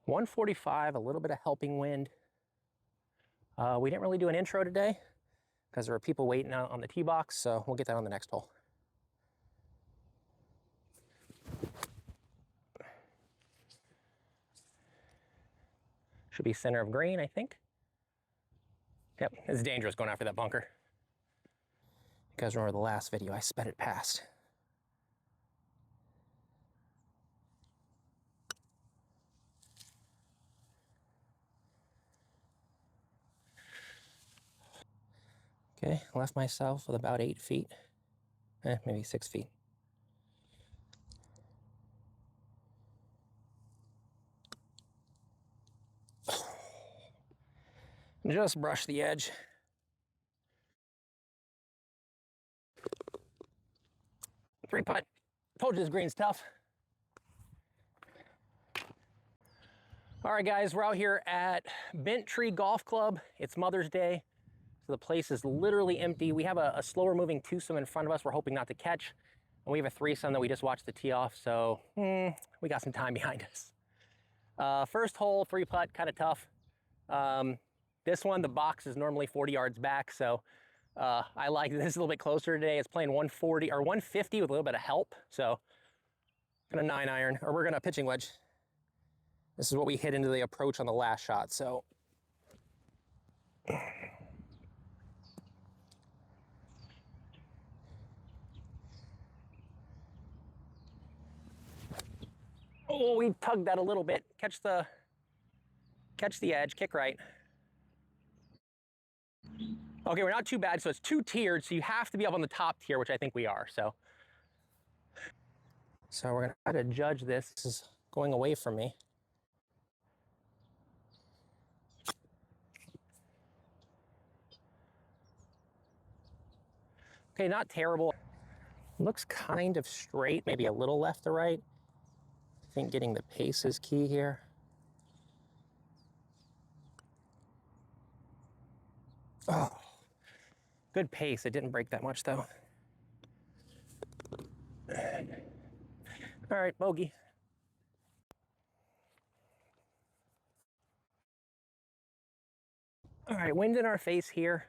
145, a little bit of helping wind. We didn't really do an intro today because there were people waiting out on the tee box, so we'll get that on the next hole. Should be center of green, I think. Yep, it's dangerous going after that bunker. You guys remember the last video, I sped it past. Okay, left myself with about 8 feet. Maybe 6 feet. Just brush the edge. Three putt. Told you this green's tough. All right, guys, we're out here at Bent Tree Golf Club. It's Mother's Day, so the place is literally empty. We have a slower moving twosome in front of us we're hoping not to catch. And we have a threesome that we just watched the tee off, so we got some time behind us. First hole, 3 putt, kind of tough. This one, the box is normally 40 yards back, so I like this a little bit closer today. It's playing 140 or 150 with a little bit of help, so gonna 9-iron, or we're gonna pitching wedge. This is what we hit into the approach on the last shot, so. Oh, we tugged that a little bit. Catch the edge, kick right. Okay, we're not too bad, so it's 2 tiered, so you have to be up on the top tier, which I think we are, so. So we're gonna try to judge this. This is going away from me. Okay, not terrible. Looks kind of straight, maybe a little left to right. I think getting the pace is key here. Oh. Good pace, it didn't break that much though. All right, bogey. All right, wind in our face here.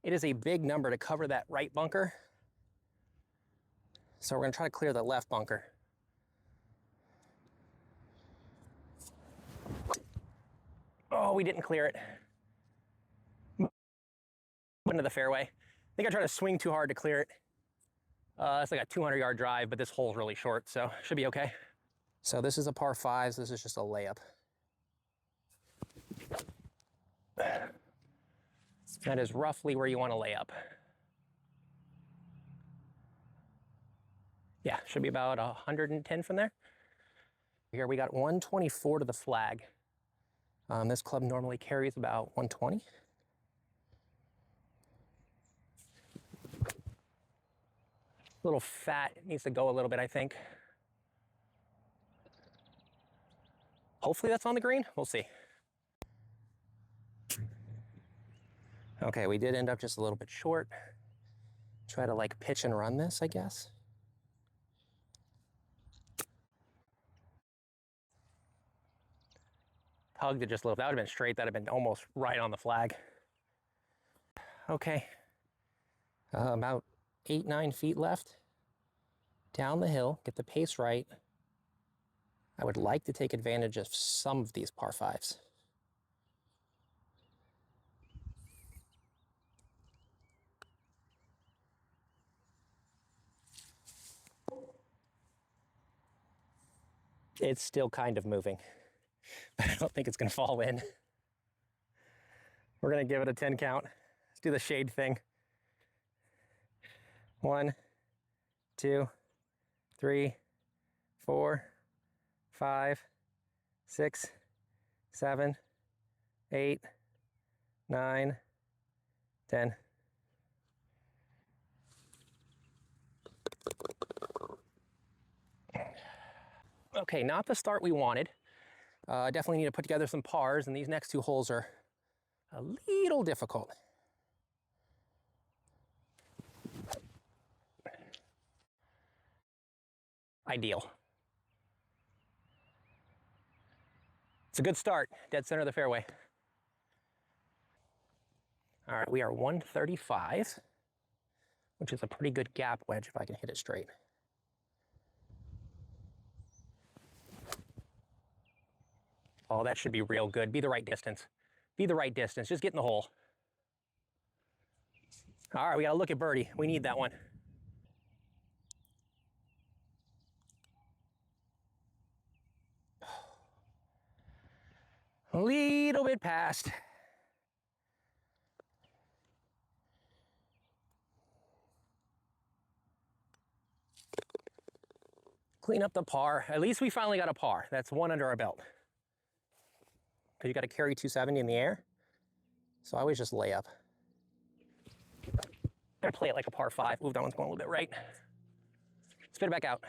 It is a big number to cover that right bunker. So we're gonna try to clear the left bunker. Oh, we didn't clear it. Into the fairway. I think I tried to swing too hard to clear it. It's like a 200-yard drive, but this hole's really short, so should be okay. So this is a par 5, so this is just a layup. That is roughly where you want to lay up. Yeah, should be about 110 from there. Here we got 124 to the flag. This club normally carries about 120. A little fat, it needs to go a little bit, I think. Hopefully that's on the green, we'll see. Okay, we did end up just a little bit short. Try to like pitch and run this, I guess. Tugged it just a little, that would have been straight, that would have been almost right on the flag. Okay, about 8-9 feet left. Down the hill, get the pace right. I would like to take advantage of some of these par 5s. It's still kind of moving, but I don't think it's gonna fall in. We're gonna give it a 10 count. Let's do the shade thing. 1, 2, 3, 4, 5, 6, 7, 8, 9, 10. Okay, not the start we wanted. Definitely need to put together some pars, and these next 2 holes are a little difficult. Ideal. It's a good start, dead center of the fairway. All right, we are 135, which is a pretty good gap wedge if I can hit it straight. Oh, that should be real good. Be the right distance. Be the right distance. Just get in the hole. All right, we got to look at birdie. We need that one. A little bit past. Clean up the par. At least we finally got a par. That's one under our belt. Because you got to carry 270 in the air. So I always just lay up. I'm going to play it like a par 5. Ooh, that one's going a little bit right. Spit it back out.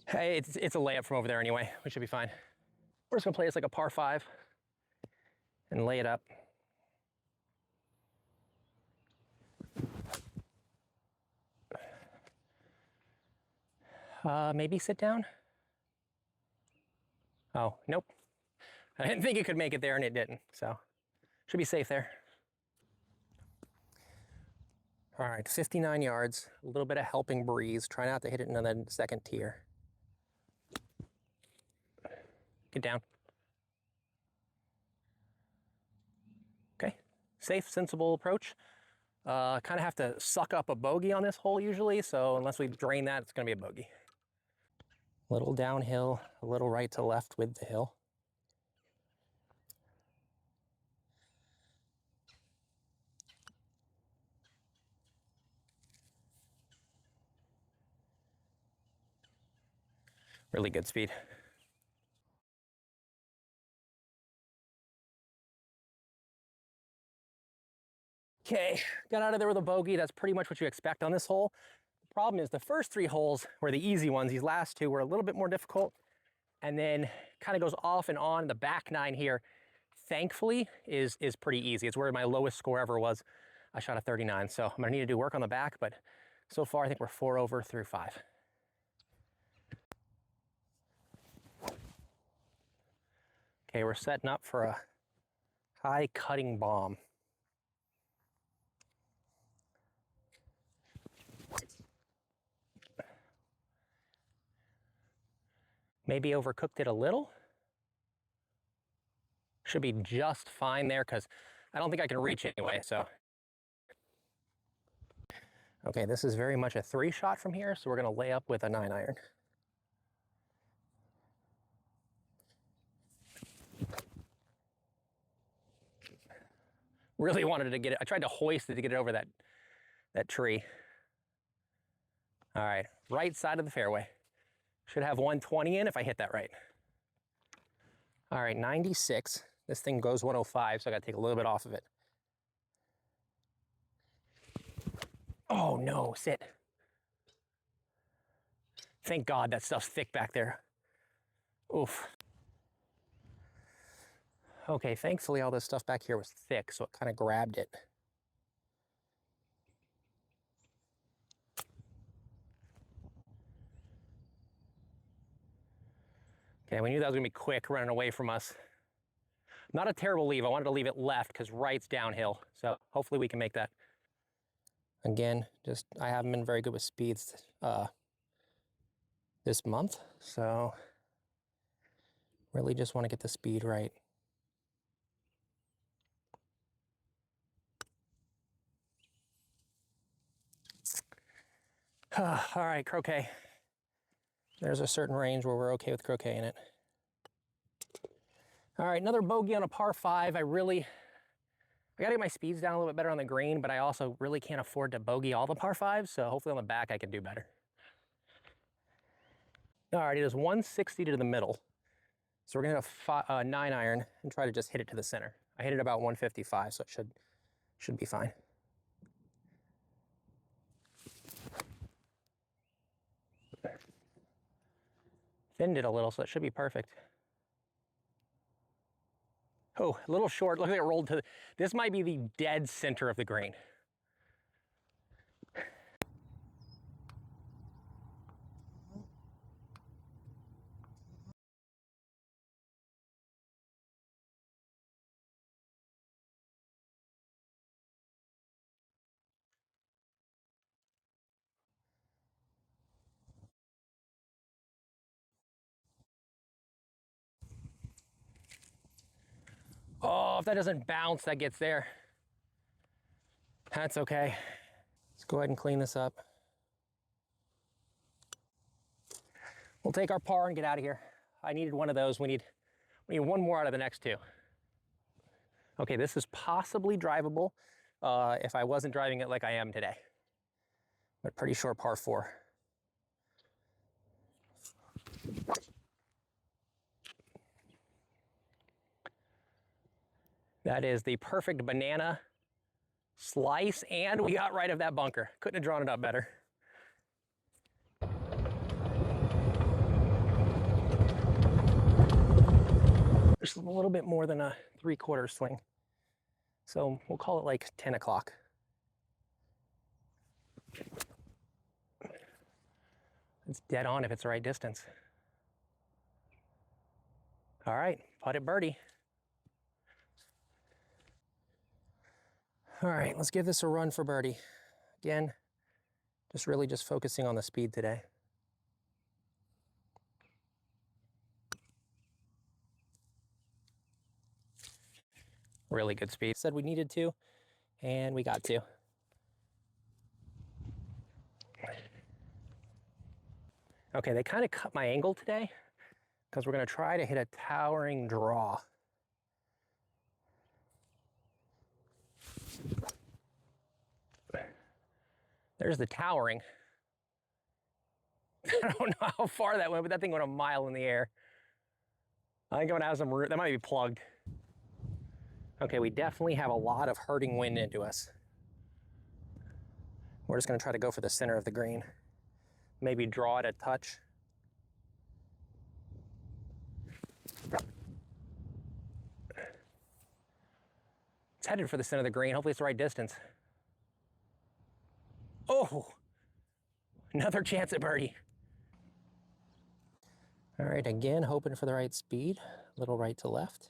Hey, it's a layup from over there anyway. We should be fine. We're just going to play this like a par 5 and lay it up. Maybe sit down. Oh, nope. I didn't think it could make it there and it didn't, so should be safe there. All right, 59 yards, a little bit of helping breeze. Try not to hit it in the second tier. Get down. Okay, safe, sensible approach. Kind of have to suck up a bogey on this hole usually, so unless we drain that, it's gonna be a bogey. Little downhill, a little right to left with the hill. Really good speed. Okay, got out of there with a bogey. That's pretty much what you expect on this hole. The problem is the first 3 holes were the easy ones. These last 2 were a little bit more difficult. And then kind of goes off and on. The back 9 here, thankfully, is pretty easy. It's where my lowest score ever was. I shot a 39, so I'm gonna need to do work on the back, but so far I think we're 4 over through 5. Okay, we're setting up for a high cutting bomb. Maybe overcooked it a little. Should be just fine there because I don't think I can reach anyway, so. Okay, this is very much a 3 shot from here, so we're gonna lay up with a 9 iron. Really wanted to get it. I tried to hoist it to get it over that tree. All right, right side of the fairway. Should have 120 in if I hit that right. All right, 96. This thing goes 105, so I gotta take a little bit off of it. Oh no, sit. Thank God that stuff's thick back there. Oof. Okay, thankfully all this stuff back here was thick, so it kind of grabbed it. Okay, we knew that was gonna be quick running away from us. Not a terrible leave. I wanted to leave it left because right's downhill. So hopefully we can make that. Again, just I haven't been very good with speeds this month. So really just want to get the speed right. All right, croquet. There's a certain range where we're okay with croquet in it. All right, another bogey on a par 5. I gotta get my speeds down a little bit better on the green, but I also really can't afford to bogey all the par 5s, so hopefully on the back I can do better. All right, it is 160 to the middle. So we're gonna hit a 9 iron and try to just hit it to the center. I hit it about 155, so it should be fine. Thinned it a little, so it should be perfect. Oh, a little short. Look like it rolled to, this might be the dead center of the green. Oh, if that doesn't bounce, that gets there. That's okay. Let's go ahead and clean this up. We'll take our par and get out of here. I needed one of those. We need one more out of the next two. Okay, this is possibly drivable if I wasn't driving it like I am today. But pretty short par 4. That is the perfect banana slice, and we got right of that bunker. Couldn't have drawn it up better. Just a little bit more than a 3/4 swing. So we'll call it like 10 o'clock. It's dead on if it's the right distance. All right, putt it birdie. All right, let's give this a run for birdie. Again, really just focusing on the speed today. Really good speed. Said we needed to, and we got to. Okay, they kind of cut my angle today because we're going to try to hit a towering draw. There's the towering. I don't know how far that went, but that thing went a mile in the air. I think I'm gonna have some root. That might be plugged. Okay, we definitely have a lot of hurting wind into us. We're just gonna try to go for the center of the green. Maybe draw it a touch. It's headed for the center of the green. Hopefully it's the right distance. Oh, another chance at birdie. All right, again, hoping for the right speed. A little right to left.